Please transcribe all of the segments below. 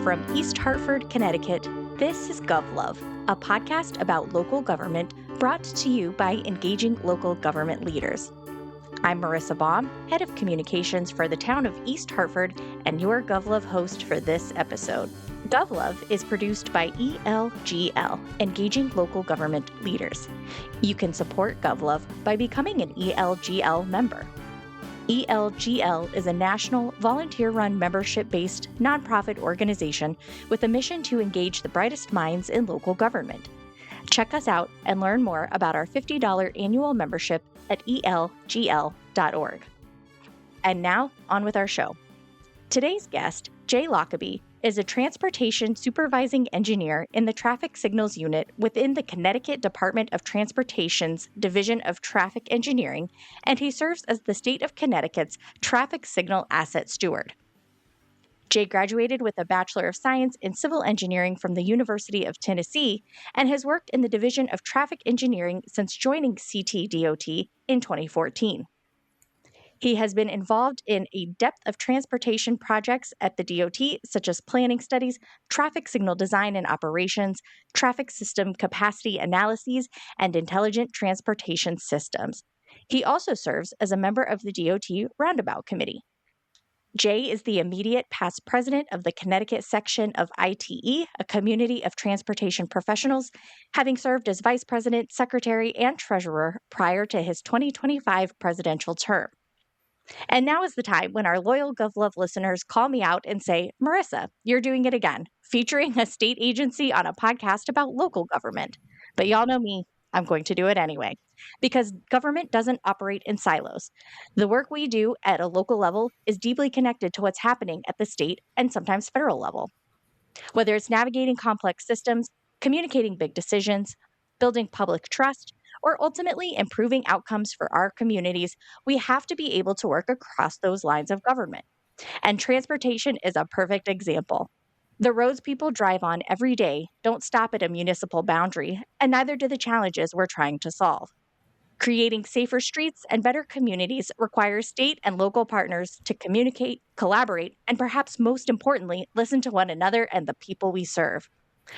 from East Hartford, Connecticut, this is GovLove, a podcast about local government brought to you by engaging local government leaders. I'm Marissa Baum, Head of Communications for the town of East Hartford, and your GovLove host for this episode. GovLove is produced by ELGL, Engaging Local Government Leaders. You can support GovLove by becoming an ELGL member. ELGL is a national, volunteer-run, membership-based nonprofit organization with a mission to engage the brightest minds in local government. Check us out and learn more about our $50 annual membership at elgl.org. And now, on with our show. Today's guest, Jay Lockaby, is a Transportation Supervising Engineer in the Traffic Signals Unit within the Connecticut Department of Transportation's Division of Traffic Engineering, and he serves as the state of Connecticut's Traffic Signal Asset Steward. Jay graduated with a Bachelor of Science in Civil Engineering from the University of Tennessee and has worked in the Division of Traffic Engineering since joining CTDOT in 2014. He has been involved in a depth of transportation projects at the DOT, such as planning studies, traffic signal design and operations, traffic system capacity analyses, and intelligent transportation systems. He also serves as a member of the DOT Roundabout Committee. Jay is the immediate past president of the Connecticut section of ITE, a community of transportation professionals, having served as vice president, secretary, and treasurer prior to his 2025 presidential term. And now is the time when our loyal GovLove listeners call me out and say, Marissa, you're doing it again, featuring a state agency on a podcast about local government. But y'all know me, I'm going to do it anyway, because government doesn't operate in silos. The work we do at a local level is deeply connected to what's happening at the state and sometimes federal level. Whether it's navigating complex systems, communicating big decisions, building public trust, or ultimately improving outcomes for our communities, we have to be able to work across those lines of government. And transportation is a perfect example. The roads people drive on every day don't stop at a municipal boundary, and neither do the challenges we're trying to solve. Creating safer streets and better communities requires state and local partners to communicate, collaborate, and perhaps most importantly, listen to one another and the people we serve.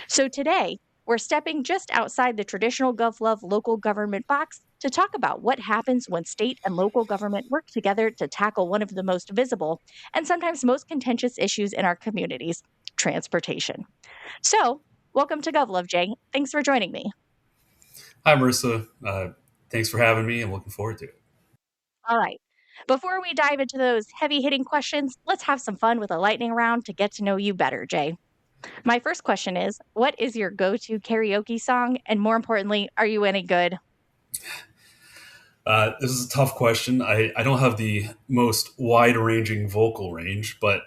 So today, we're stepping just outside the traditional GovLove local government box to talk about what happens when state and local government work together to tackle one of the most visible and sometimes most contentious issues in our communities, transportation. So, welcome to GovLove, Jay. Thanks for joining me. Hi, Marissa. Thanks for having me. I'm looking forward to it. All right. Before we dive into those heavy-hitting questions, let's have some fun with a lightning round to get to know you better, Jay. My first question is, what is your go-to karaoke song? And more importantly, are you any good? This is a tough question. I don't have the most wide-ranging vocal range, but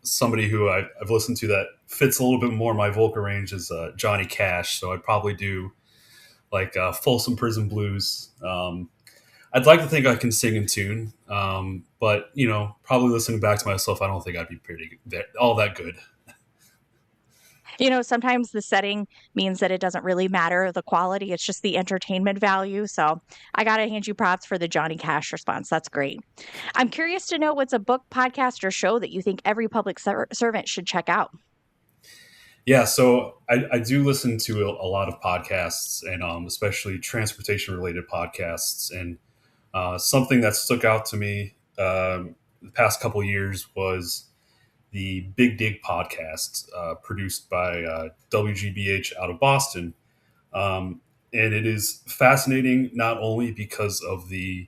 somebody who I've listened to that fits a little bit more my vocal range is Johnny Cash. So I'd probably do like Folsom Prison Blues. I'd like to think I can sing in tune, but probably listening back to myself, I don't think I'd be all that good. Sometimes the setting means that it doesn't really matter the quality. It's just the entertainment value. So I got to hand you props for the Johnny Cash response. That's great. I'm curious to know what's a book, podcast, or show that you think every public servant should check out. Yeah, so I do listen to a lot of podcasts and especially transportation-related podcasts. And something that stuck out to me the past couple of years was the Big Dig podcast produced by WGBH out of Boston. And it is fascinating not only because of the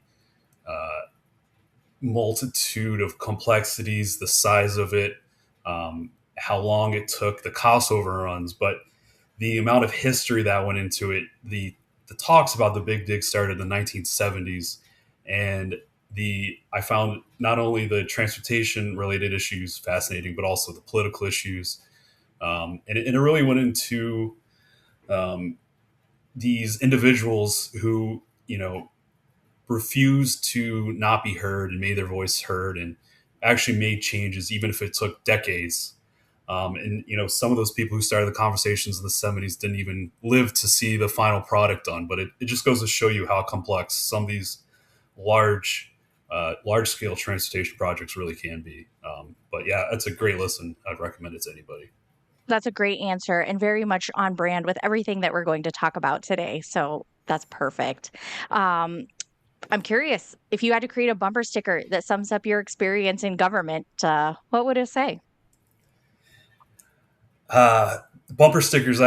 multitude of complexities, the size of it, how long it took, the cost overruns, but the amount of history that went into it. The talks about the Big Dig started in the 1970s, and I found not only the transportation related issues fascinating, but also the political issues. And it really went into these individuals who, refused to not be heard and made their voice heard and actually made changes, even if it took decades. And some of those people who started the conversations in the 70s didn't even live to see the final product done. But it just goes to show you how complex some of these large large scale transportation projects really can be. But yeah, it's a great listen. I'd recommend it to anybody. That's a great answer and very much on brand with everything that we're going to talk about today. So that's perfect. Um, I'm curious if you had to create a bumper sticker that sums up your experience in government, what would it say? Uh, Bumper stickers.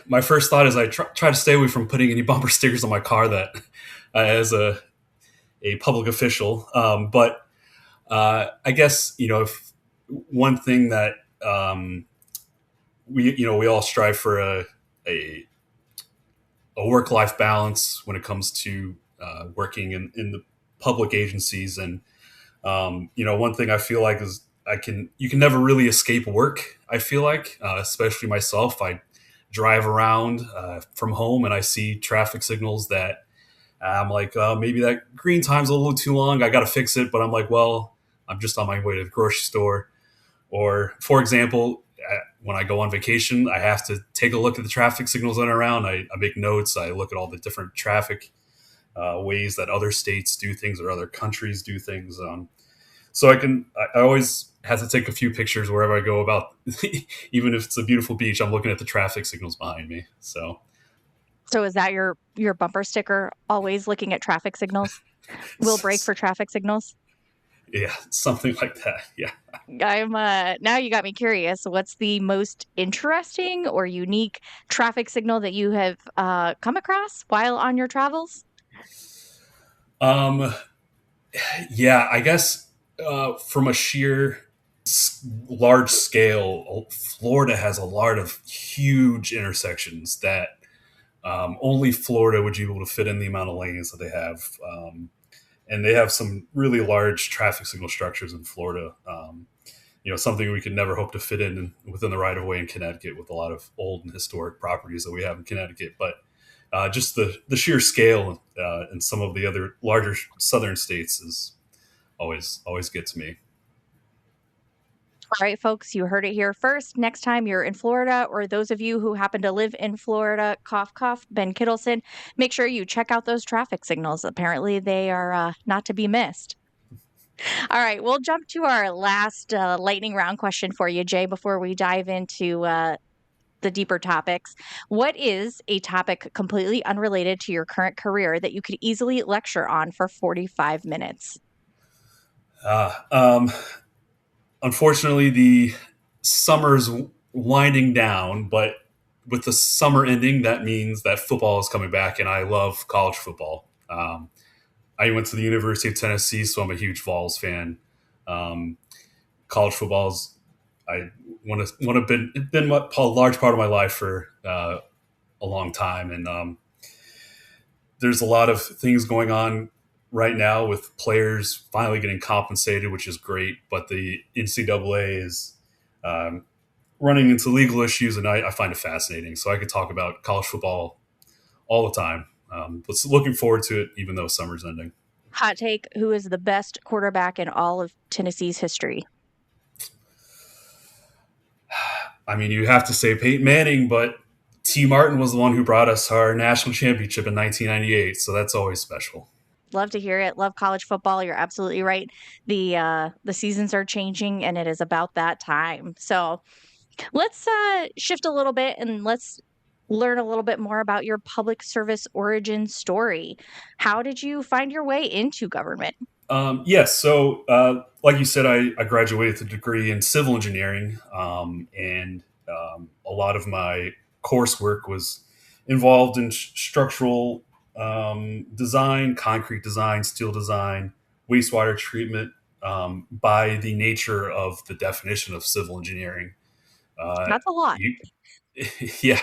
My first thought is I try to stay away from putting any bumper stickers on my car that as a public official. But I guess if one thing that we all strive for a, a work life balance when it comes to working in the public agencies. And one thing I feel like is you can never really escape work. I feel like, especially myself, I drive around from home and I see traffic signals that I'm like, maybe that green time's a little too long. I got to fix it. But I'm like, well, I'm just on my way to the grocery store. Or, for example, when I go on vacation, I have to take a look at the traffic signals that are around. I make notes. I look at all the different traffic ways that other states do things or other countries do things. So I always have to take a few pictures wherever I go about, even if it's a beautiful beach, I'm looking at the traffic signals behind me. So So is that your bumper sticker, always looking at traffic signals? Will break for traffic signals? yeah, something like that. Yeah. I'm now you got me curious. What's the most interesting or unique traffic signal that you have come across while on your travels? Um, yeah, I guess from a sheer large scale, Florida has a lot of huge intersections that only Florida would be able to fit in the amount of lanes that they have. And they have some really large traffic signal structures in Florida. Something we could never hope to fit in within the right of way in Connecticut with a lot of old and historic properties that we have in Connecticut. But just the sheer scale in some of the other larger southern states is always gets me. All right, folks, you heard it here first. Next time you're in Florida, or those of you who happen to live in Florida, cough, cough, Ben Kittleson, make sure you check out those traffic signals. Apparently, they are not to be missed. All right, we'll jump to our last lightning round question for you, Jay, before we dive into the deeper topics. What is a topic completely unrelated to your current career that you could easily lecture on for 45 minutes? Uh, um, Unfortunately, the summer's winding down, but with the summer ending, that means that football is coming back, and I love college football. I went to the University of Tennessee, so I'm a huge Vols fan. Um, College football is I want to been a large part of my life for a long time, and there's a lot of things going on right now with players finally getting compensated, which is great. But the NCAA is um, running into legal issues, and I find it fascinating. So I could talk about college football all the time. But looking forward to it, even though summer's ending. Hot take, who is the best quarterback in all of Tennessee's history? I mean, you have to say Peyton Manning, but T. Martin was the one who brought us our national championship in 1998, so that's always special. Love to hear it. Love college football. You're absolutely right. The seasons are changing, and it is about that time. So let's shift a little bit and let's learn a little bit more about your public service origin story. How did you find your way into government? Yes, so like you said, I graduated with a degree in civil engineering, and a lot of my coursework was involved in structural design, concrete design, steel design, wastewater treatment. By the nature of the definition of civil engineering, That's a lot. you, yeah,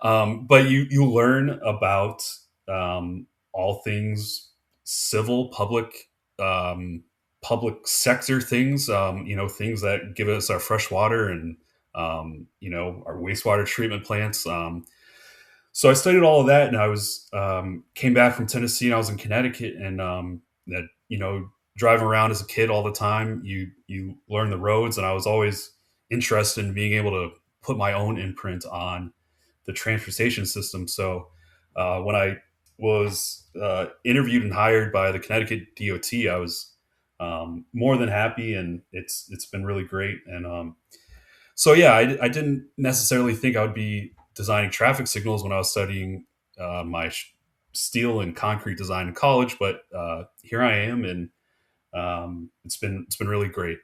but you learn about all things civil, um, public sector things. Things that give us our fresh water and our wastewater treatment plants. So I studied all of that, and I was came back from Tennessee, and I was in Connecticut, and that driving around as a kid all the time, you learn the roads, and I was always interested in being able to put my own imprint on the transportation system. So when was interviewed and hired by the Connecticut DOT, I was more than happy, and it's been really great. And so yeah, I didn't necessarily think I would be designing traffic signals when I was studying my steel and concrete design in college, but here I am, and it's been really great.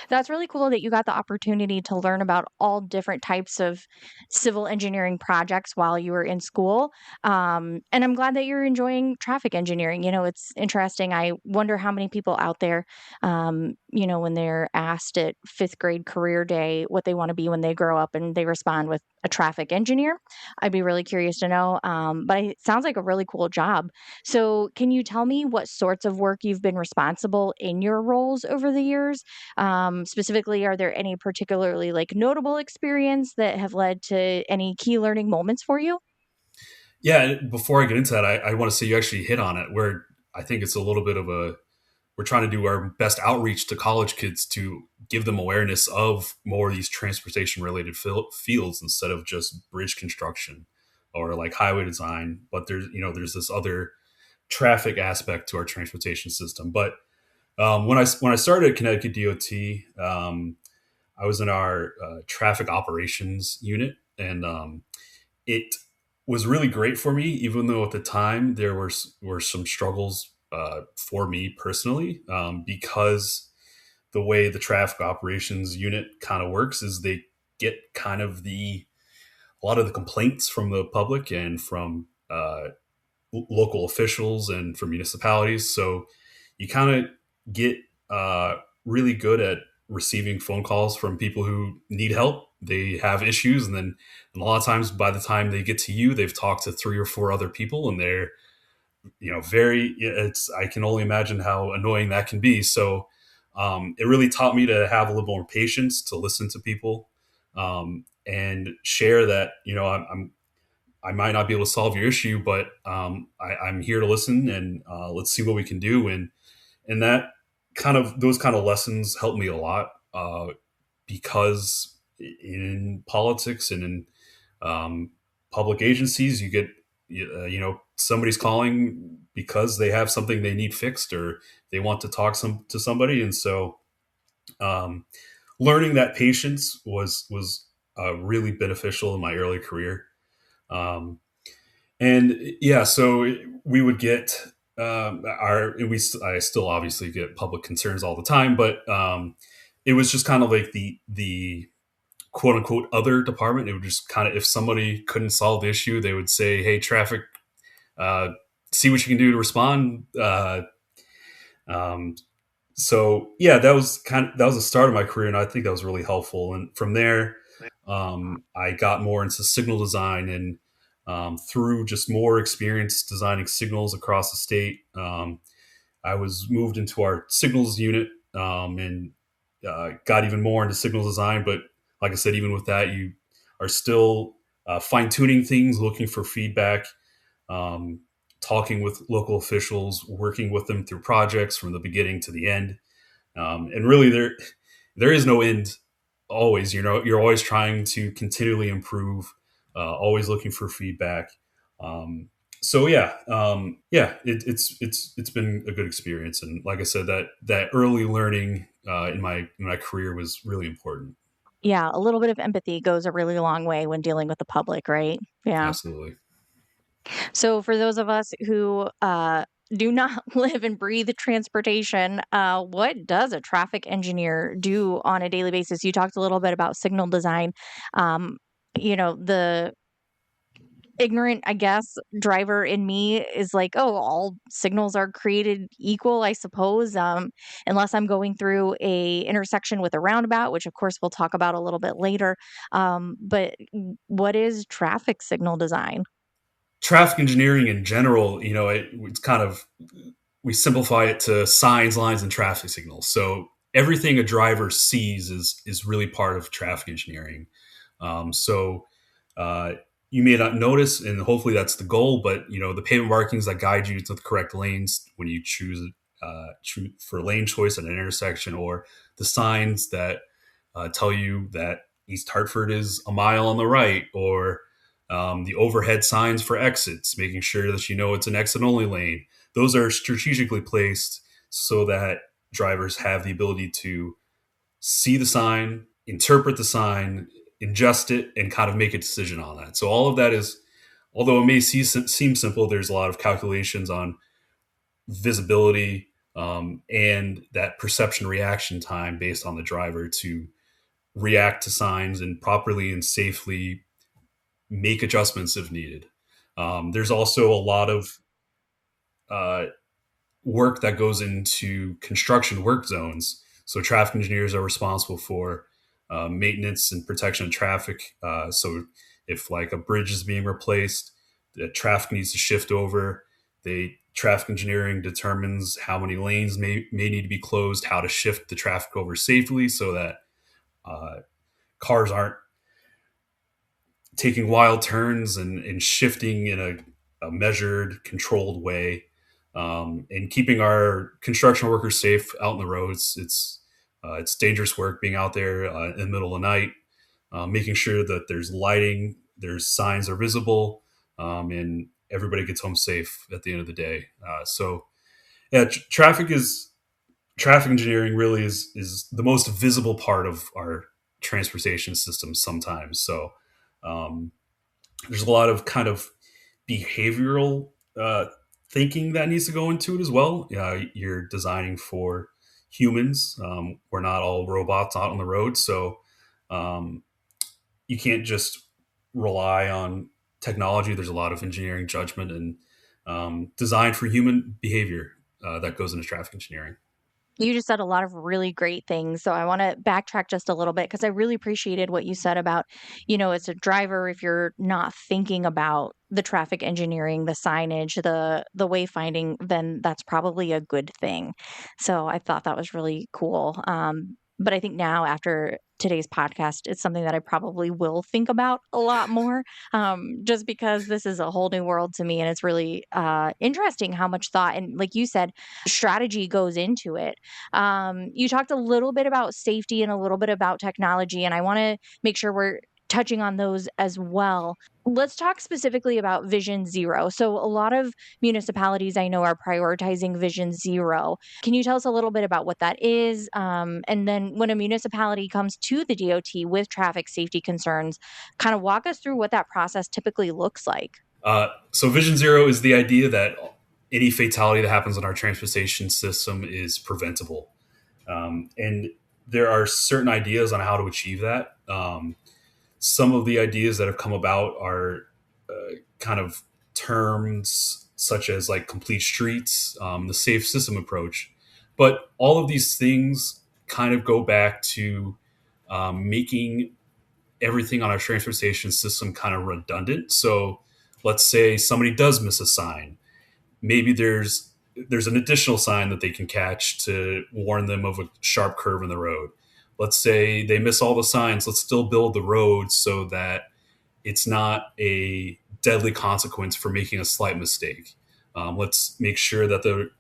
That's really cool that you got the opportunity to learn about all different types of civil engineering projects while you were in school. And I'm glad that you're enjoying traffic engineering. It's interesting. I wonder how many people out there, when they're asked at fifth grade career day what they want to be when they grow up and they respond with a traffic engineer. I'd be really curious to know. But it sounds like a really cool job. So, can you tell me what sorts of work you've been responsible in your roles over the years? Specifically, are there any particularly notable experience that have led to any key learning moments for you? Yeah, before I get into that, I want to say you actually hit on it, where I think it's a little bit of a we're trying to do our best outreach to college kids to give them awareness of more of these transportation related fields instead of just bridge construction or like highway design. But there's this other traffic aspect to our transportation system. But when I started at Connecticut DOT, I was in our traffic operations unit, and it was really great for me, even though at the time there were some struggles for me personally, because the way the traffic operations unit kind of works is they get kind of a lot of the complaints from the public and from local officials and from municipalities. So you kind of get really good at receiving phone calls from people who need help. They have issues, and a lot of times by the time they get to you, they've talked to three or four other people, and they're very. It's I can only imagine how annoying that can be. So it really taught me to have a little more patience, to listen to people, and share that I might not be able to solve your issue, but I'm here to listen, and let's see what we can do. And that those kind of lessons helped me a lot, because in politics and in public agencies, you get somebody's calling because they have something they need fixed, or they want to talk to somebody, and so um, learning that patience was really beneficial in my early career. Um, and yeah, so we would get I still obviously get public concerns all the time, but it was just kind of like the quote unquote other department. It would just kind of, if somebody couldn't solve the issue, they would say, "Hey, traffic, uh, see what you can do to respond." Um, so yeah, that was the start of my career, and I think that was really helpful. And from there, I got more into signal design, and through just more experience designing signals across the state, I was moved into our signals unit, and got even more into signals design. But like I said, even with that, you are still fine tuning things, looking for feedback, um, talking with local officials, working with them through projects from the beginning to the end. And really, there is no end. Always, you're always trying to continually improve, always looking for feedback. So yeah, it's been a good experience, and like I said, that early learning in my career was really important. Yeah, a little bit of empathy goes a really long way when dealing with the public, right? Yeah. Absolutely. So for those of us who do not live and breathe transportation, what does a traffic engineer do on a daily basis? You talked a little bit about signal design. The ignorant, I guess, driver in me is like, oh, all signals are created equal, I suppose, unless I'm going through a intersection with a roundabout, which of course we'll talk about a little bit later. But what is traffic signal design? Traffic engineering in general, it's kind of, we simplify it to signs, lines, and traffic signals. So everything a driver sees is really part of traffic engineering. So you may not notice, and hopefully that's the goal. But the pavement markings that guide you to the correct lanes when you choose for lane choice at an intersection, or the signs that tell you that East Hartford is a mile on the right, or The overhead signs for exits, making sure that it's an exit only lane. Those are strategically placed so that drivers have the ability to see the sign, interpret the sign, ingest it, and kind of make a decision on that. So all of that is, although it may seem simple, there's a lot of calculations on visibility, and that perception reaction time based on the driver to react to signs and properly and safely make adjustments if needed. There's also a lot of uh, work that goes into construction work zones. So traffic engineers are responsible for maintenance and protection of traffic. So if like a bridge is being replaced, the traffic needs to shift over. Traffic engineering determines how many lanes may need to be closed, how to shift the traffic over safely so that uh, cars aren't taking wild turns and shifting in a measured, controlled way, and keeping our construction workers safe out in the roads. It's dangerous work being out there in the middle of the night, making sure that there's lighting, there's signs are visible, and everybody gets home safe at the end of the day. So yeah, traffic engineering really is the most visible part of our transportation system sometimes. So um, there's a lot of kind of behavioral thinking that needs to go into it as well. You're designing for humans. We're not all robots out on the road, so um, you can't just rely on technology. There's a lot of engineering judgment and design for human behavior that goes into traffic engineering. You just said a lot of really great things. So I want to backtrack just a little bit because I really appreciated what you said about, as a driver, if you're not thinking about the traffic engineering, the signage, the wayfinding, then that's probably a good thing. So I thought that was really cool. But I think now after today's podcast, it's something that I probably will think about a lot more, just because this is a whole new world to me, and it's really interesting how much thought and, like you said, strategy goes into it. You talked a little bit about safety and a little bit about technology, and I want to make sure we're touching on those as well. Let's talk specifically about Vision Zero. So, a lot of municipalities I know are prioritizing Vision Zero. Can you tell us a little bit about what that is? And then, when a municipality comes to the DOT with traffic safety concerns, kind of walk us through what that process typically looks like. So Vision Zero is the idea that any fatality that happens in our transportation system is preventable. And there are certain ideas on how to achieve that. Some of the ideas that have come about are kind of terms such as like complete streets, the safe system approach. But all of these things kind of go back to making everything on our transportation system kind of redundant. So let's say somebody does miss a sign. Maybe there's an additional sign that they can catch to warn them of a sharp curve in the road. Let's say they miss all the signs. Let's still build the road so that it's not a deadly consequence for making a slight mistake. Let's make sure that the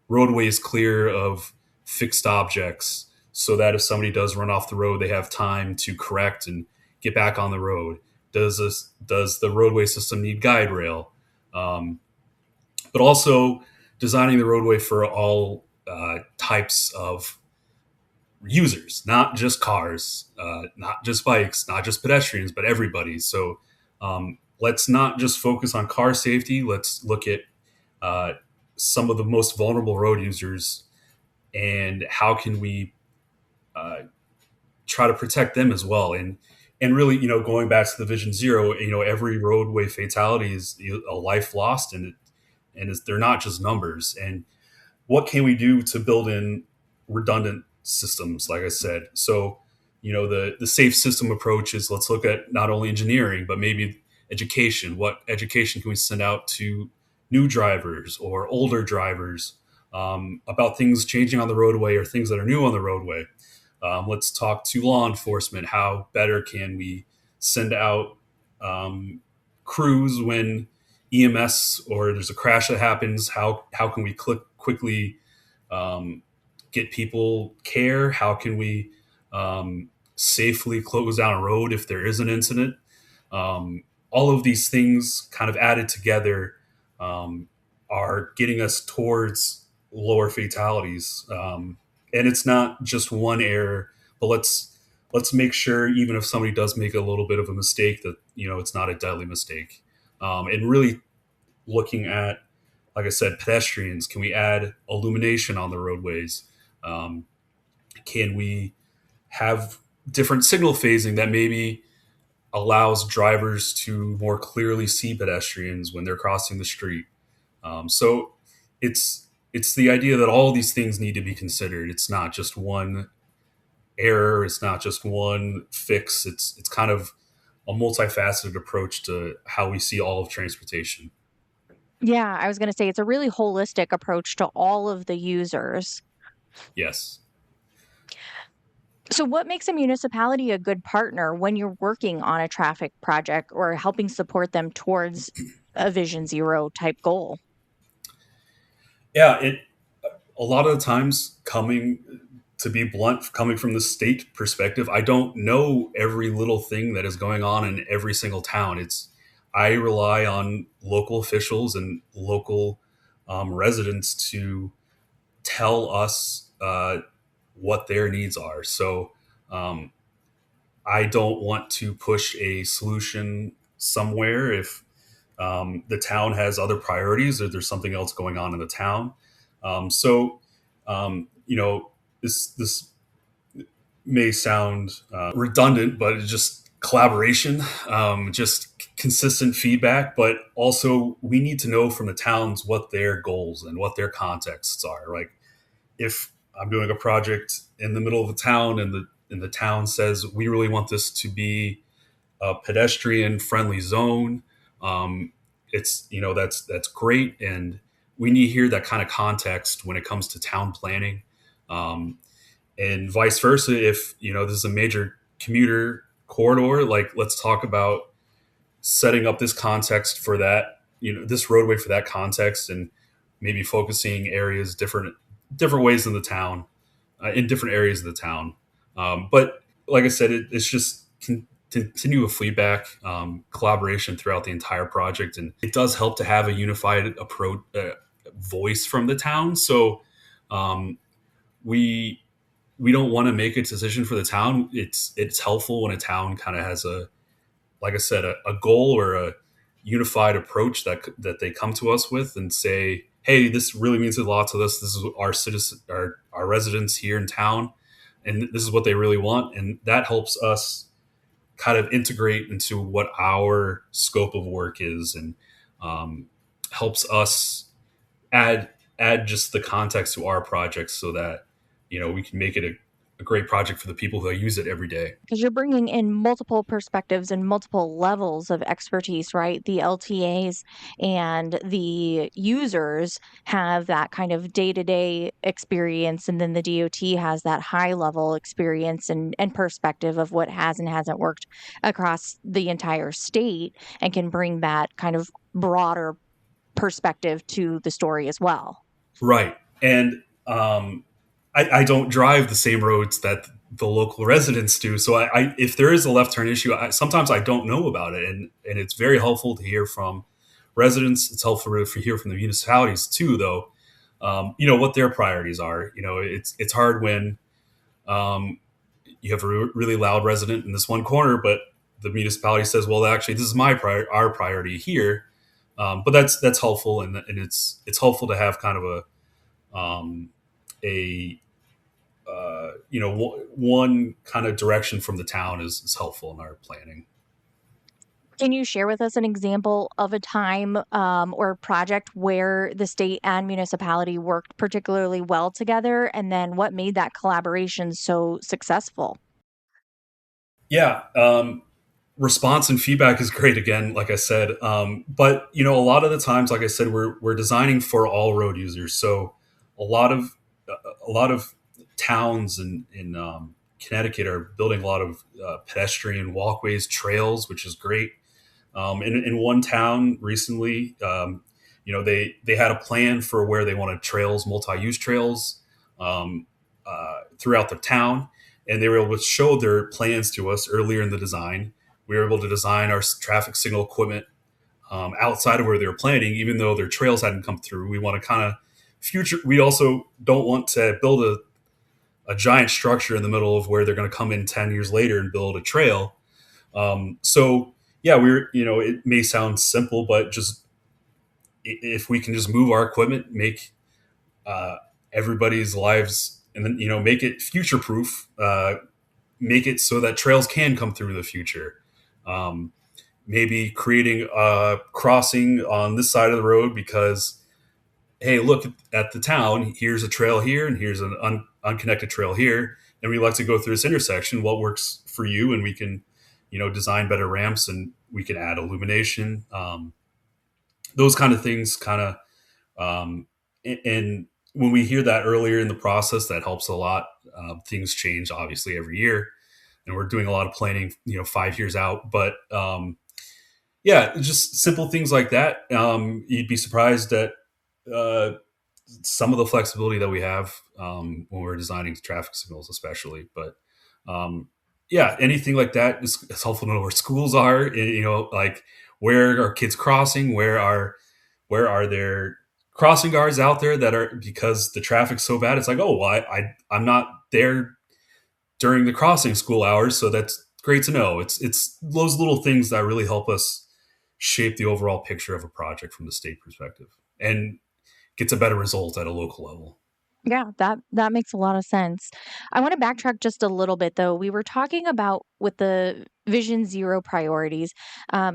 roadway is clear of fixed objects so that if somebody does run off the road, they have time to correct and get back on the road. Does the roadway system need guide rail? But also designing the roadway for all types of users, not just cars, not just bikes, not just pedestrians, but everybody. So let's not just focus on car safety. Let's look at uh, some of the most vulnerable road users and how can we uh, try to protect them as well. And really, going back to the Vision Zero, every roadway fatality is a life lost, and they're not just numbers. And what can we do to build in redundant systems? Like I said, so the safe system approach is let's look at not only engineering but maybe education. What education can we send out to new drivers or older drivers about things changing on the roadway or things that are new on the roadway? Let's talk to law enforcement. How better can we send out crews when EMS or there's a crash that happens? How can we quickly um, get people care? How can we safely close down a road if there is an incident? all of these things kind of added together um, are getting us towards lower fatalities. And it's not just one error, but let's make sure, even if somebody does make a little bit of a mistake, that it's not a deadly mistake. And really looking at, like I said, pedestrians. Can we add illumination on the roadways? Um, can we have different signal phasing that maybe allows drivers to more clearly see pedestrians when they're crossing the street? So it's the idea that all these things need to be considered. It's not just one error. It's not just one fix. It's kind of a multifaceted approach to how we see all of transportation. Yeah, I was going to say it's a really holistic approach to all of the users. Yes. So, what makes a municipality a good partner when you're working on a traffic project or helping support them towards a Vision Zero type goal? Yeah, it a lot of the times, coming to be blunt, coming from the state perspective, I don't know every little thing that is going on in every single town. I rely on local officials and local residents to tell us what their needs are. So um, I don't want to push a solution somewhere if the town has other priorities or there's something else going on in the town. So, this may sound redundant, but it's just collaboration, just consistent feedback. But also, we need to know from the towns what their goals and what their contexts are. Like, if I'm doing a project in the middle of the town and the town says we really want this to be a pedestrian friendly zone, um, it's that's great, and we need to hear that kind of context when it comes to town planning. Um, and vice versa, if this is a major commuter corridor, like, let's talk about setting up this context for that, this roadway for that context, and maybe focusing areas different ways in the town, in different areas of the town. But like I said, it's just continue a feedback, collaboration throughout the entire project, and it does help to have a unified approach, voice from the town. So um, we we don't want to make a decision for the town. It's helpful when a town kind of has like I said, a goal or a unified approach that they come to us with and say, hey, this really means a lot to us. This is our citizen, our residents here in town, and this is what they really want, and that helps us kind of integrate into what our scope of work is, and um, helps us add just the context to our projects so that we can make it a great project for the people who use it every day. Because you're bringing in multiple perspectives and multiple levels of expertise, right? The LTAs and the users have that kind of day-to-day experience, and then the DOT has that high-level experience and perspective of what has and hasn't worked across the entire state, and can bring that kind of broader perspective to the story as well. Right. And I don't drive the same roads that the local residents do. So if there is a left turn issue, sometimes I don't know about it. And it's very helpful to hear from residents. It's helpful to hear from the municipalities too, though, what their priorities are. It's hard when you have a really loud resident in this one corner, but the municipality says, well, actually, this is our priority here. But that's helpful, and it's helpful to have kind of a one kind of direction from the town is helpful in our planning. Can you share with us an example of a time or project where the state and municipality worked particularly well together, and then what made that collaboration so successful? Yeah. Response and feedback is great again, like I said. But a lot of the times, like I said, we're designing for all road users. So a lot of a lot of towns in Connecticut are building a lot of pedestrian walkways, trails, which is great. In one town recently, they had a plan for where they wanted trails, multi-use trails, throughout the town, and they were able to show their plans to us earlier in the design, we were able to design our traffic signal equipment outside of where they were planning, even though their trails hadn't come through. We want to kind of future. We also don't want to build a giant structure in the middle of where they're going to come in 10 years later and build a trail. So yeah, it may sound simple, but just if we can just move our equipment, make uh, everybody's lives, and then make it future proof, make it so that trails can come through in the future. Um, Maybe creating a crossing on this side of the road because, hey, look at the town. Here's a trail here, and here's an unconnected trail here, and we like to go through this intersection. What works for you? And we can, design better ramps, and we can add illumination. Those kind of things, and when we hear that earlier in the process, that helps a lot. Things change obviously every year, and we're doing a lot of planning, 5 years out. But yeah, just simple things like that. You'd be surprised at uh, some of the flexibility that we have when we're designing traffic signals, especially. But yeah, anything like that is helpful to know where schools are. Like where are kids crossing? Where are there crossing guards out there that are, because the traffic's so bad? It's like, oh, well, I'm not there during the crossing school hours, so that's great to know. It's those little things that really help us shape the overall picture of a project from the state perspective and gets a better result at a local level. Yeah, that makes a lot of sense. I want to backtrack just a little bit though. We were talking about with the Vision Zero priorities.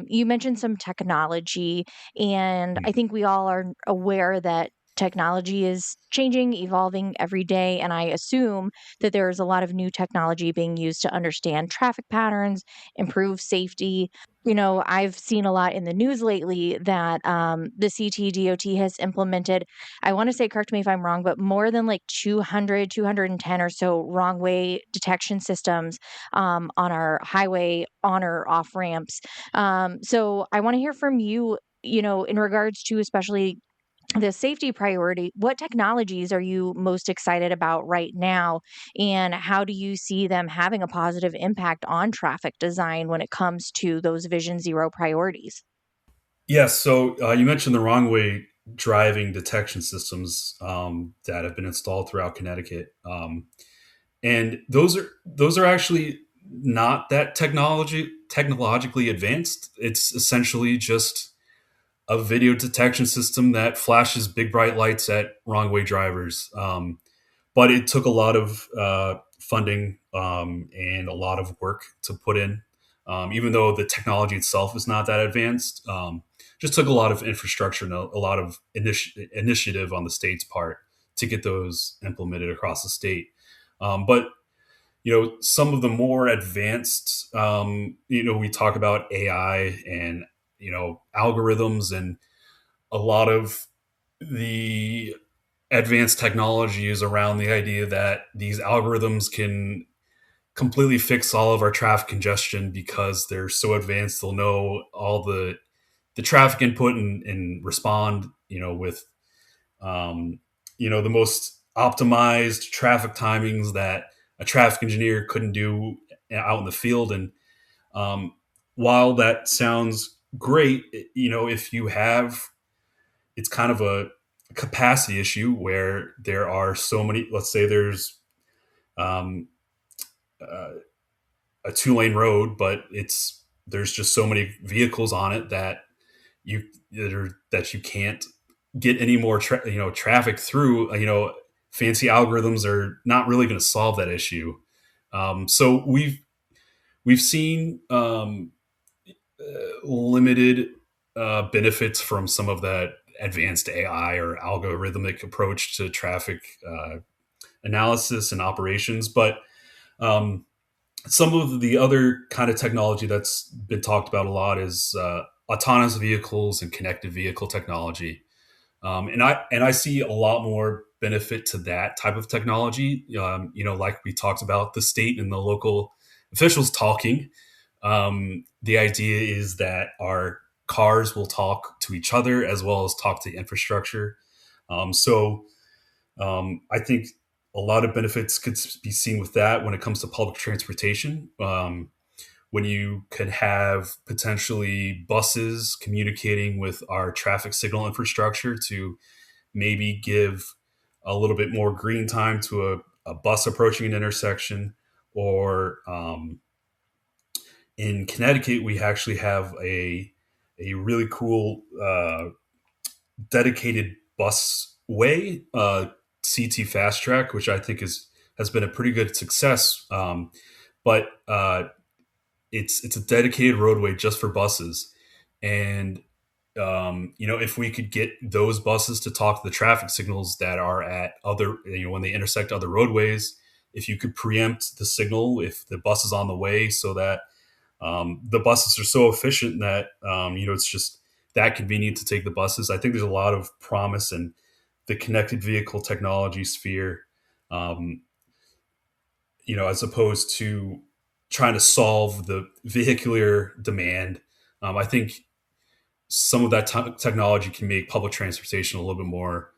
You mentioned some technology, and I think we all are aware that technology is changing, evolving every day. And I assume that there is a lot of new technology being used to understand traffic patterns, improve safety. I've seen a lot in the news lately that the CTDOT has implemented. I want to say, correct me if I'm wrong, but more than like 200, 210 or so wrong way detection systems on our highway on or off ramps. So I want to hear from you, in regards to especially the safety priority, what technologies are you most excited about right now? And how do you see them having a positive impact on traffic design when it comes to those Vision Zero priorities? Yes. So you mentioned the wrong way driving detection systems that have been installed throughout Connecticut, and those are actually not that technologically advanced. It's essentially just a video detection system that flashes big bright lights at wrong way drivers. But it took a lot of funding and a lot of work to put in, even though the technology itself is not that advanced. Just took a lot of infrastructure and a lot of initiative on the state's part to get those implemented across the state. But some of the more advanced, we talk about AI and algorithms, and a lot of the advanced technology is around the idea that these algorithms can completely fix all of our traffic congestion because they're so advanced. They'll know all the traffic input and respond, with the most optimized traffic timings that a traffic engineer couldn't do out in the field. And um, while that sounds great, if you have, it's kind of a capacity issue where there are so many. Let's say there's um, uh, a 2-lane road, but there's just so many vehicles on it that you that you can't get any more traffic through. Fancy algorithms are not really going to solve that issue. So we've seen limited benefits from some of that advanced AI or algorithmic approach to traffic analysis and operations. But some of the other kind of technology that's been talked about a lot is autonomous vehicles and connected vehicle technology. And I see a lot more benefit to that type of technology. Like we talked about, the state and the local officials talking. The idea is that our cars will talk to each other as well as talk to infrastructure. So I think a lot of benefits could be seen with that when it comes to public transportation. when you could have potentially buses communicating with our traffic signal infrastructure to maybe give a little bit more green time to a bus approaching an intersection. Or in Connecticut, we actually have a really cool dedicated bus way, CT Fast Track, which I think has been a pretty good success. But it's a dedicated roadway just for buses, and if we could get those buses to talk to the traffic signals that are at other, when they intersect other roadways, if you could preempt the signal if the bus is on the way, so that the buses are so efficient that it's just that convenient to take the buses. I think there's a lot of promise in the connected vehicle technology sphere, um, as opposed to trying to solve the vehicular demand. I think some of that technology can make public transportation a little bit more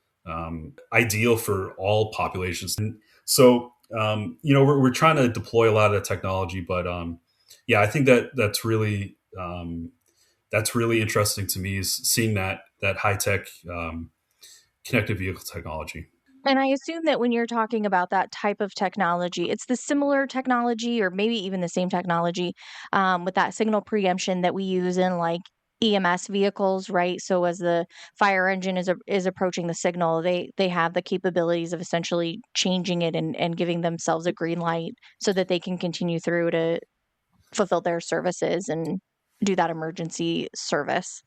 ideal for all populations. And so, we're trying to deploy a lot of that technology, but yeah, I think that's really interesting to me, is seeing that high tech connected vehicle technology. And I assume that when you're talking about that type of technology, it's the similar technology or maybe even the same technology with that signal preemption that we use in like EMS vehicles, right? So as the fire engine is approaching the signal, they have the capabilities of essentially changing it and giving themselves a green light so that they can continue through to fulfill their services and do that emergency service.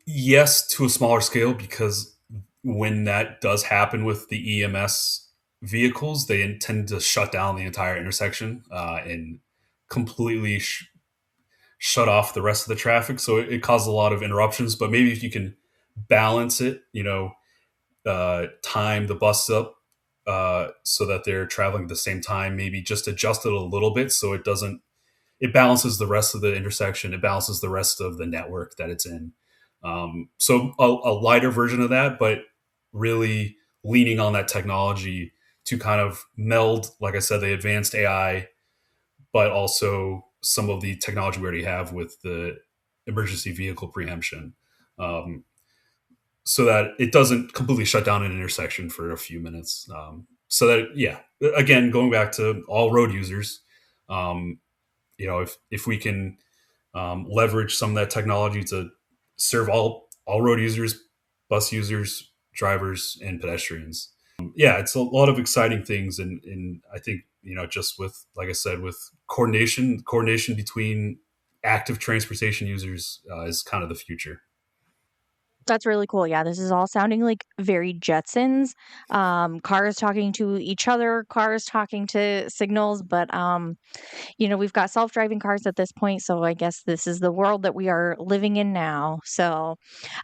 Yes, to a smaller scale, because when that does happen with the EMS vehicles, they intend to shut down the entire intersection and completely shut off the rest of the traffic. So it causes a lot of interruptions. But maybe if you can balance it, time the bus up so that they're traveling at the same time, maybe just adjust it a little bit so it balances the rest of the intersection. It balances the rest of the network that it's in. So a lighter version of that, but really leaning on that technology to kind of meld, like I said, the advanced AI, but also some of the technology we already have with the emergency vehicle preemption, um, so that it doesn't completely shut down an intersection for a few minutes. So that, yeah, again, going back to all road users, um, if we can leverage some of that technology to serve all road users, bus users, drivers, and pedestrians. Yeah, it's a lot of exciting things, and I think just with, like I said, with coordination between active transportation users is kind of the future. That's really cool. Yeah, this is all sounding like very Jetsons. Cars talking to each other, cars talking to signals, but we've got self-driving cars at this point, so I guess this is the world that we are living in now. So,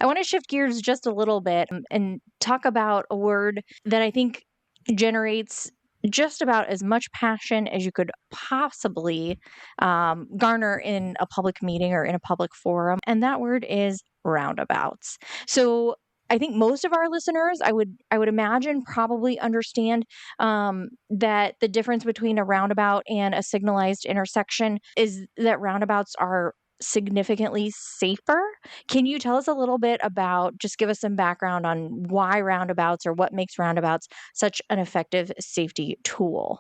I want to shift gears just a little bit and talk about a word that I think generates just about as much passion as you could possibly garner in a public meeting or in a public forum, and that word is roundabouts. So I think most of our listeners, I would imagine, probably understand that the difference between a roundabout and a signalized intersection is that roundabouts are significantly safer. Can you tell us a little bit about, just give us some background on why roundabouts or what makes roundabouts such an effective safety tool?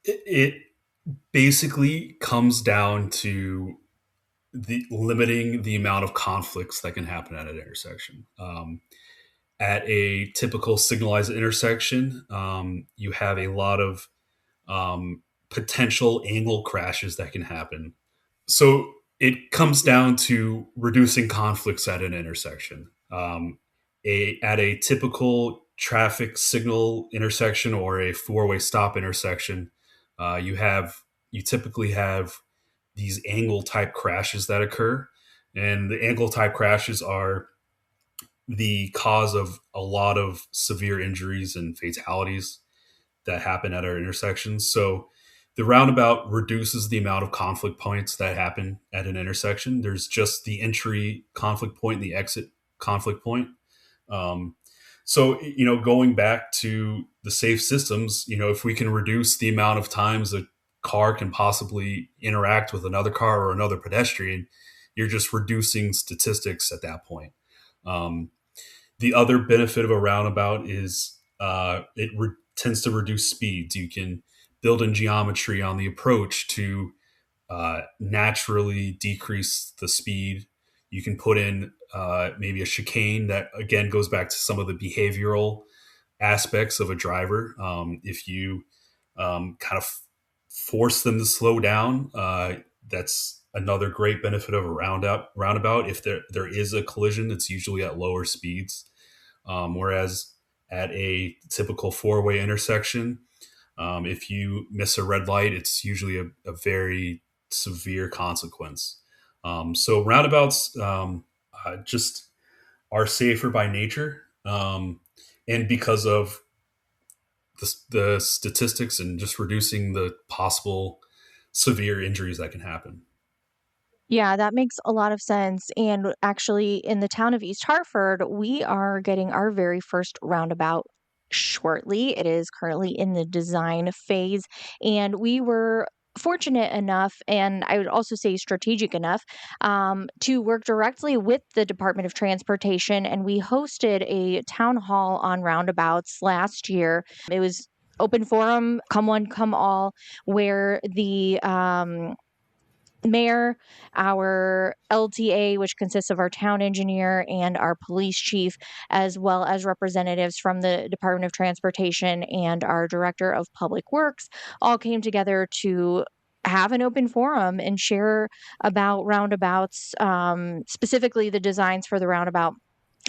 It basically comes down to the limiting the amount of conflicts that can happen at an intersection. At a typical signalized intersection, you have a lot of potential angle crashes that can happen. So it comes down to reducing conflicts at an intersection. At a typical traffic signal intersection or a four-way stop intersection, you typically have these angle type crashes that occur, and the angle type crashes are the cause of a lot of severe injuries and fatalities that happen at our intersections. So the roundabout reduces the amount of conflict points that happen at an intersection. There's just the entry conflict point and the exit conflict point. Um, so, going back to the safe systems, if we can reduce the amount of times car can possibly interact with another car or another pedestrian, you're just reducing statistics at that point. Um, the other benefit of a roundabout is tends to reduce speeds. You can build in geometry on the approach to naturally decrease the speed. You can put in maybe a chicane that again goes back to some of the behavioral aspects of a driver. If you kind of force them to slow down, that's another great benefit of a roundabout. If there is a collision, it's usually at lower speeds, whereas at a typical four-way intersection, if you miss a red light, it's usually a very severe consequence. So roundabouts just are safer by nature, and because of the statistics and just reducing the possible severe injuries that can happen. Yeah, that makes a lot of sense. And actually, in the town of East Hartford, we are getting our very first roundabout shortly. It is currently in the design phase. And we were fortunate enough, and I would also say strategic enough, to work directly with the Department of Transportation. And we hosted a town hall on roundabouts last year. It was open forum, come one, come all, where the mayor, our LTA, which consists of our town engineer and our police chief, as well as representatives from the Department of Transportation and our director of public works, all came together to have an open forum and share about roundabouts, specifically the designs for the roundabout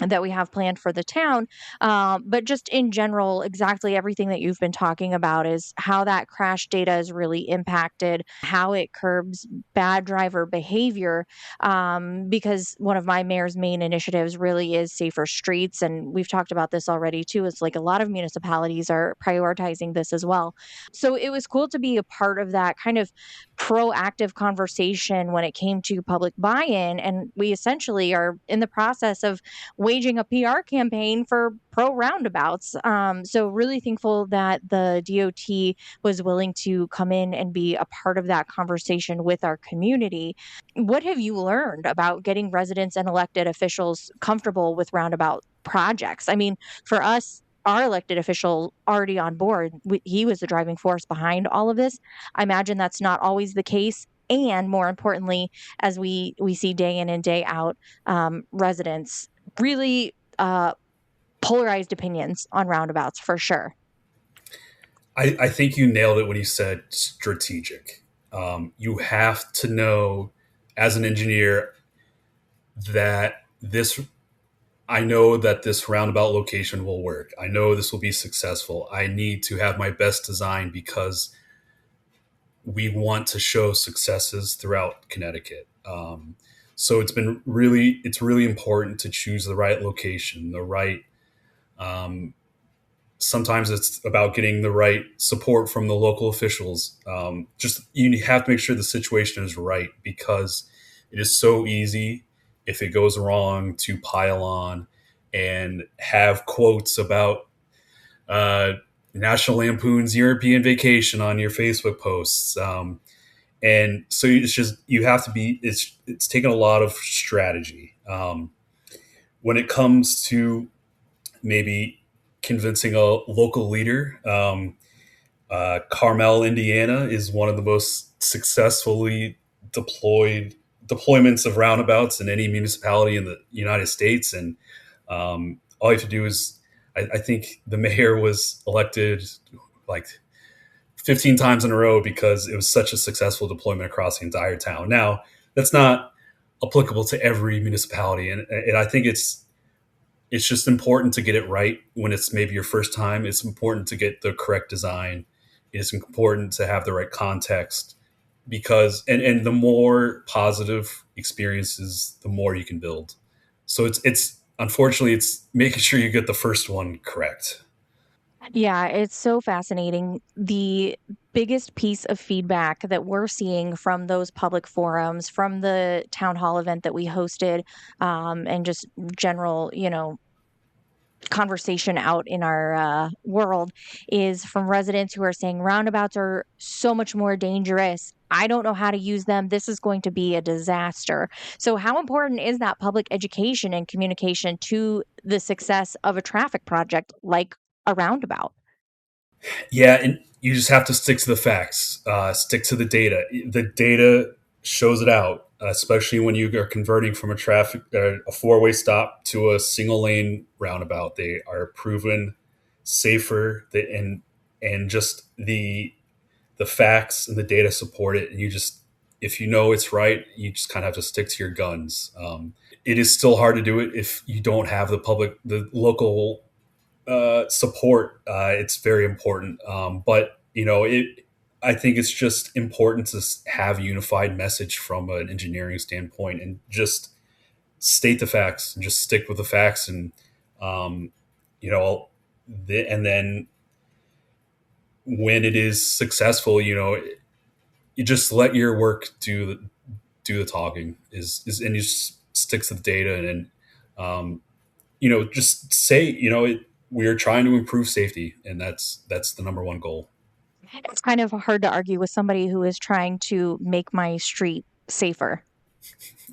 that we have planned for the town. But just in general, exactly everything that you've been talking about is how that crash data is really impacted, how it curbs bad driver behavior. Because one of my mayor's main initiatives really is safer streets. And we've talked about this already too. It's like a lot of municipalities are prioritizing this as well. So it was cool to be a part of that kind of proactive conversation when it came to public buy in. And we essentially are in the process of waging a PR campaign for pro roundabouts. So really thankful that the DOT was willing to come in and be a part of that conversation with our community. What have you learned about getting residents and elected officials comfortable with roundabout projects? I mean, for us, our elected official already on board, he was the driving force behind all of this. I imagine that's not always the case. And more importantly, as we see day in and day out, residents really polarized opinions on roundabouts for sure. I think you nailed it when you said strategic. You have to know as an engineer that this I know that this roundabout location will work. I know this will be successful. I need to have my best design because we want to show successes throughout Connecticut. So it's really important to choose the right location, the right. Um, Sometimes it's about getting the right support from the local officials. Just you have to make sure the situation is right because it is so easy if it goes wrong to pile on and have quotes about uh, National Lampoon's European Vacation on your Facebook posts. And so it's just you have to be. It's taken a lot of strategy when it comes to maybe convincing a local leader. Carmel, Indiana, is one of the most successfully deployments of roundabouts in any municipality in the United States, and all you have to do is, I think the mayor was elected like 15 times in a row because it was such a successful deployment across the entire town. Now, that's not applicable to every municipality, and I think it's just important to get it right when it's maybe your first time. It's important to get the correct design. It's important to have the right context because and the more positive experiences, the more you can build. So it's unfortunately it's making sure you get the first one correct. Yeah, it's so fascinating. The biggest piece of feedback that we're seeing from those public forums, from the town hall event that we hosted, and just general, conversation out in our world is from residents who are saying roundabouts are so much more dangerous. I don't know how to use them. This is going to be a disaster. So, how important is that public education and communication to the success of a traffic project like a roundabout? Yeah, and you just have to stick to the facts, stick to the data. The data shows it out, especially when you are converting from a four-way stop to a single lane roundabout. They are proven safer, and just the facts and the data support it. And you just, if you know it's right, you just kind of have to stick to your guns. It is still hard to do it if you don't have the local support. It's very important. But I think it's just important to have a unified message from an engineering standpoint and just state the facts and just stick with the facts. And um, you know, and then when it is successful, you just let your work do the talking is and you just stick to the data and um, just say, we are trying to improve safety, and that's the number one goal. It's kind of hard to argue with somebody who is trying to make my street safer.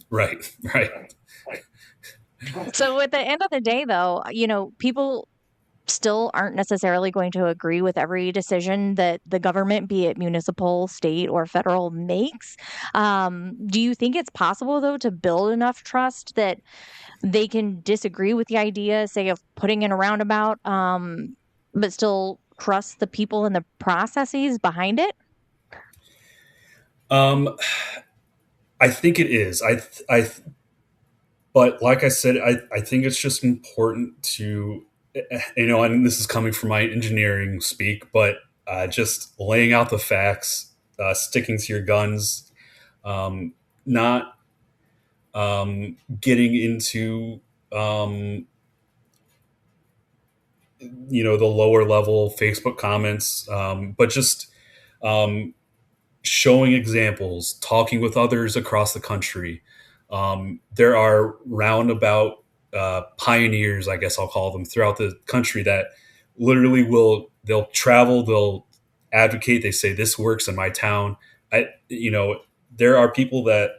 Right, right. So at the end of the day, though, people still aren't necessarily going to agree with every decision that the government, be it municipal, state, or federal, makes. Do you think it's possible, though, to build enough trust that they can disagree with the idea, say, of putting in a roundabout, but still trust the people and the processes behind it? Um, I think it is. But like I said, I think it's just important to, and this is coming from my engineering speak, but just laying out the facts, sticking to your guns, not getting into um, the lower level Facebook comments, but just um, showing examples, talking with others across the country. There are roundabout pioneers, I guess I'll call them, throughout the country that literally they'll travel, they'll advocate, they say this works in my town. There are people that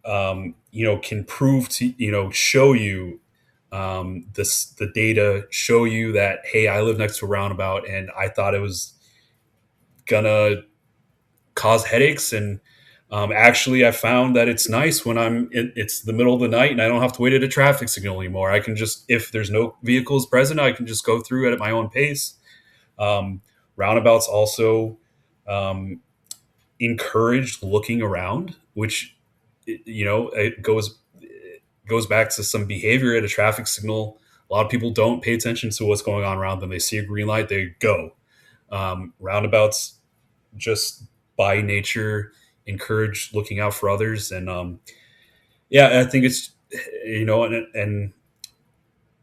can prove to show you the data, show you that, hey, I live next to a roundabout and I thought it was gonna cause headaches, and actually I found that it's nice when it's the middle of the night and I don't have to wait at a traffic signal anymore. I can just, if there's no vehicles present, I can just go through it at my own pace. um, Roundabouts also um, encourage looking around, which it goes back to some behavior at a traffic signal. A lot of people don't pay attention to what's going on around them. They see a green light, they go. Roundabouts just by nature encourage looking out for others, and yeah, I think it's and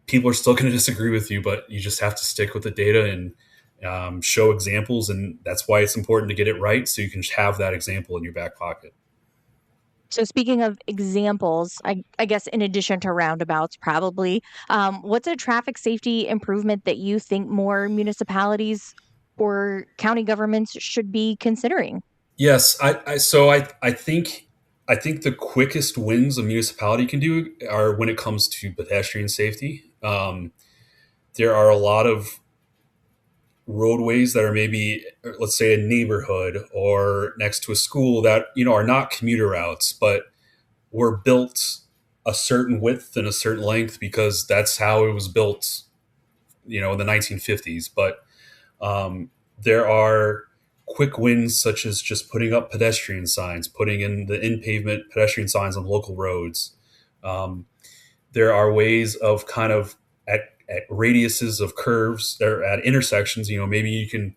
people are still going to disagree with you, but you just have to stick with the data and show examples, and that's why it's important to get it right so you can have that example in your back pocket. So speaking of examples, I guess in addition to roundabouts, probably, what's a traffic safety improvement that you think more municipalities or county governments should be considering? Yes, I think the quickest wins a municipality can do are when it comes to pedestrian safety. There are a lot of roadways that are maybe, let's say, a neighborhood or next to a school that are not commuter routes, but were built a certain width and a certain length because that's how it was built, in the 1950s. But there are quick wins such as just putting up pedestrian signs, putting in the in pavement pedestrian signs on local roads. Um, there are ways of kind of at radiuses of curves or at intersections. Maybe you can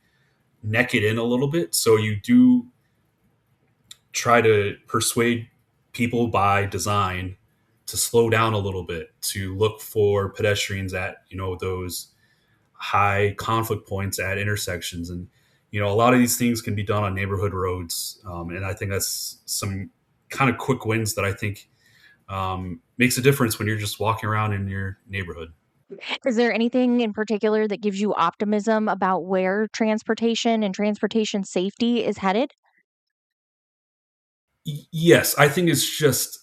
neck it in a little bit so you do try to persuade people by design to slow down a little bit, to look for pedestrians at those high conflict points at intersections. And a lot of these things can be done on neighborhood roads, and I think that's some kind of quick wins that I think makes a difference when you're just walking around in your neighborhood. Is there anything in particular that gives you optimism about where transportation and transportation safety is headed? Yes, I think it's just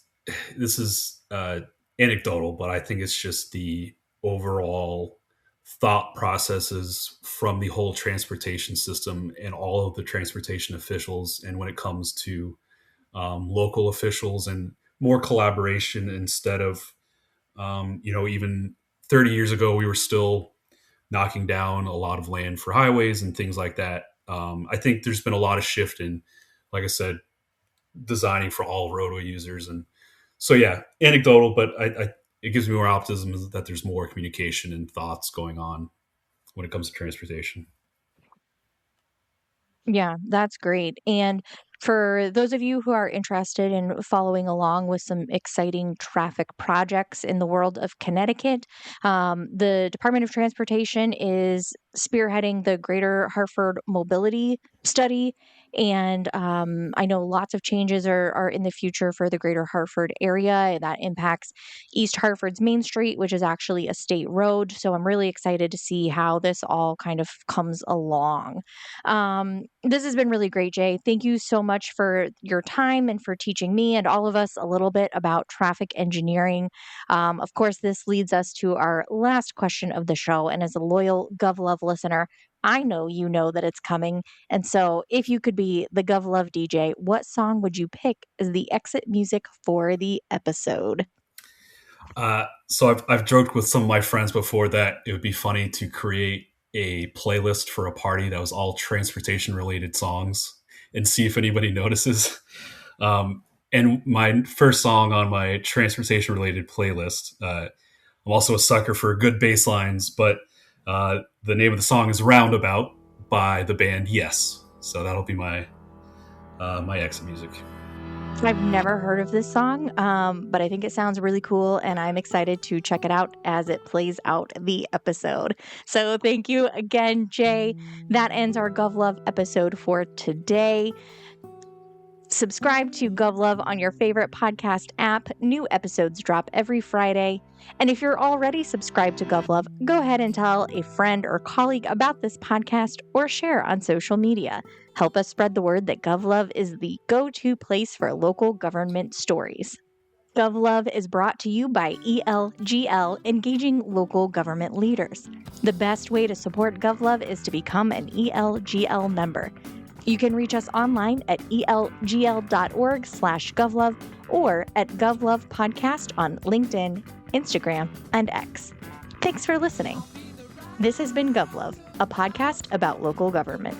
this is anecdotal, but I think it's just the overall thought processes from the whole transportation system and all of the transportation officials, and when it comes to local officials and more collaboration instead of even 30 years ago we were still knocking down a lot of land for highways and things like that. I think there's been a lot of shift in, like I said, designing for all roadway users. And so, yeah, anecdotal, but it gives me more optimism that there's more communication and thoughts going on when it comes to transportation. Yeah, that's great. And for those of you who are interested in following along with some exciting traffic projects in the world of Connecticut, the Department of Transportation is spearheading the Greater Hartford Mobility Study. And I know lots of changes are in the future for the Greater Hartford area that impacts East Hartford's Main Street, which is actually a state road. So I'm really excited to see how this all kind of comes along. This has been really great, Jay. Thank you so much for your time and for teaching me and all of us a little bit about traffic engineering. Of course, this leads us to our last question of the show. And as a loyal GovLove listener, I know you know that it's coming. And so, if you could be the GovLove DJ, what song would you pick as the exit music for the episode? So I've joked with some of my friends before that it would be funny to create a playlist for a party that was all transportation related songs and see if anybody notices. And my first song on my transportation related playlist, I'm also a sucker for good bass lines, but the name of the song is Roundabout by the band Yes. So that'll be my exit music. I've never heard of this song, but I think it sounds really cool, and I'm excited to check it out as it plays out the episode. So thank you again, Jay. That ends our GovLove episode for today. Subscribe to GovLove on your favorite podcast app. New episodes drop every Friday. And if you're already subscribed to GovLove, go ahead and tell a friend or colleague about this podcast or share on social media. Help us spread the word that GovLove is the go-to place for local government stories. GovLove is brought to you by ELGL, Engaging Local Government Leaders. The best way to support GovLove is to become an ELGL member. You can reach us online at elgl.org/govlove or at GovLove Podcast on LinkedIn, Instagram, and X. Thanks for listening. This has been GovLove, a podcast about local government.